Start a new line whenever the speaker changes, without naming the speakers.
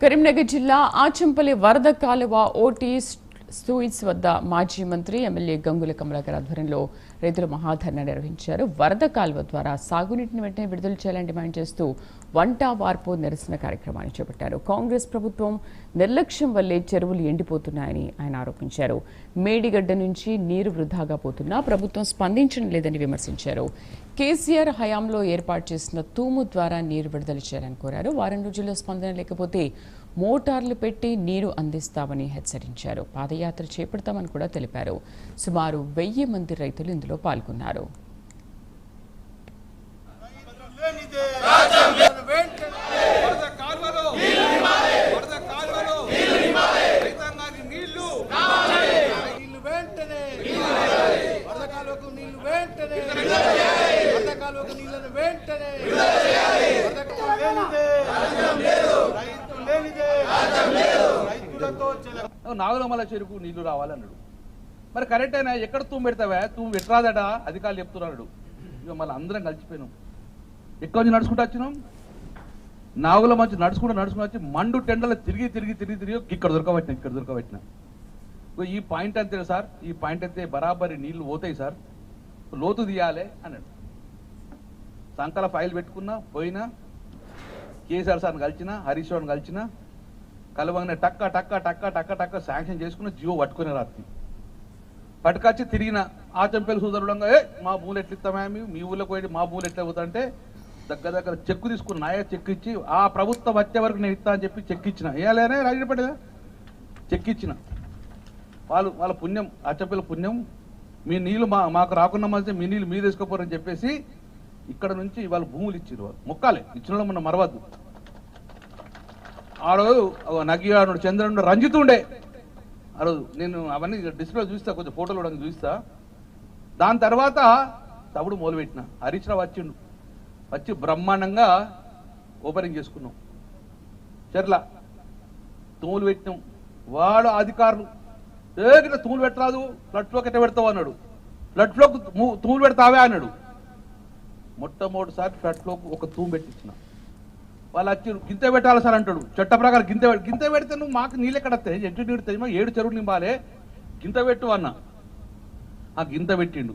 కరీంనగర్ జిల్లా ఆచంపల్లి వరద కాలువ ఓటీ సూయిట్స్ వద్ద మాజీ మంత్రి ఎమ్మెల్యే గంగుల కమలాకర్ ఆధ్వర్యంలో రైతులు మహాధర్నా నిర్వహించారు. వరద కాలువ ద్వారా సాగునీటిని వెంటనే విడుదల చేయాలని డిమాండ్ చేస్తూ వంట వార్పు నిరసన కార్యక్రమాన్ని చేపట్టారు. కాంగ్రెస్ ప్రభుత్వం నిర్లక్ష్యం వల్లే చెరువులు ఎండిపోతున్నాయని ఆయన ఆరోపించారు. మేడిగడ్డ నుంచి నీరు వృధాగా పోతున్నా ప్రభుత్వం స్పందించడం లేదని విమర్శించారు. కేసీఆర్ హయాంలో ఏర్పాటు చేసిన తూము ద్వారా నీరు విడుదల చేయాలని కోరారు. వారం రోజుల్లో స్పందన లేకపోతే మోటార్లు పెట్టి నీరు అందిస్తామని హెచ్చరించారు. పాదయాత్ర చేపడతామని కూడా తెలిపారు. సుమారు 1000 మంది రైతులు ఇందులో పాల్గొన్నారు.
నాగులమల చెరుకు నీళ్లు రావాలన్నాడు. మరి కరెక్ట్ అయినా ఎక్కడ తూము పెడతావా, తూము పెట్టరాదట అధికారులు చెప్తున్నాడు. ఇక మళ్ళీ అందరం కలిసిపోయినాం. ఎక్కడి నుంచి నడుచుకుంటూ వచ్చినాం, నాగుల మంచి నడుచుకుంటూ వచ్చి మండు టెండలు తిరిగి ఇక్కడ దొరకబట్టిన ఈ పాయింట్ అంతే సార్, ఈ పాయింట్ అయితే బరాబరి నీళ్లు పోతాయి సార్, లోతు తీయాలి అన్నాడు. సంకల ఫైల్ పెట్టుకున్నా, పోయినా కేసీఆర్ సార్ని కలిసిన, హరీష్ రావుని కలిసిన, కలవంగానే టక్క శాంక్షన్ చేసుకున్న జియో పట్టుకునే రాత్రి పట్టుకొచ్చి తిరిగిన ఆచంపల్లి సోదరులంగా మా భూములు ఎట్లా ఇస్తామా, మీ ఊళ్ళోకి పోయి మా భూములు ఎట్లా పోతాంటే దగ్గర చెక్కు తీసుకుని నాయ చెక్కు ఇచ్చి ఆ ప్రభుత్వం వచ్చే వరకు నేను ఇస్తా అని చెప్పి చెక్ ఇచ్చిన. వేయాలనే రాజపడేదా చెక్ ఇచ్చిన. వాళ్ళ పుణ్యం, ఆచంపల్లి పుణ్యం, మీ నీళ్ళు మాకు రాకుండా మంచి మీ నీళ్ళు మీరు తీసుకోపోరని చెప్పేసి ఇక్కడ నుంచి వాళ్ళ భూములు ఇచ్చారు. వాళ్ళు మొక్కాలి, ఇచ్చిన మన మరవద్దు. ఆ రోజు నగియాడు, చంద్రుడు, రంజిత్ ఉండే ఆ రోజు. నేను అవన్నీ డిస్ప్లే చూస్తా, కొంచెం ఫోటోలు కూడా చూస్తా. దాని తర్వాత తప్పుడు మొదలుపెట్టిన. హరీష్ రావు వచ్చి బ్రహ్మాండంగా ఓపెనింగ్ చేసుకున్నాం. చెర్ల తూములు పెట్టినాం. వాడు అధికారులు ఇట్లా తూములు పెట్టరాదు, ఫ్లడ్ ఫ్లోకి ఎట్లా పెడతావు అన్నాడు. ఫ్లడ్ ఫ్లోకి తూములు పెడతావే అన్నాడు. మొట్టమొదటిసారి ఫ్లడ్ ఫ్లోకి ఒక తూము పెట్టించిన. వాళ్ళు వచ్చి గింత పెట్టాలి సార్ అంటాడు. చట్ట ప్రకారం గింత పెడితే నువ్వు మాకు నీళ్ళు ఎక్కడ వస్తాయి, ఎటు నీళ్ళు 7 చెరువులు నింపాలి, గింత పెట్టు అన్న. ఆ గింత పెట్టిండు.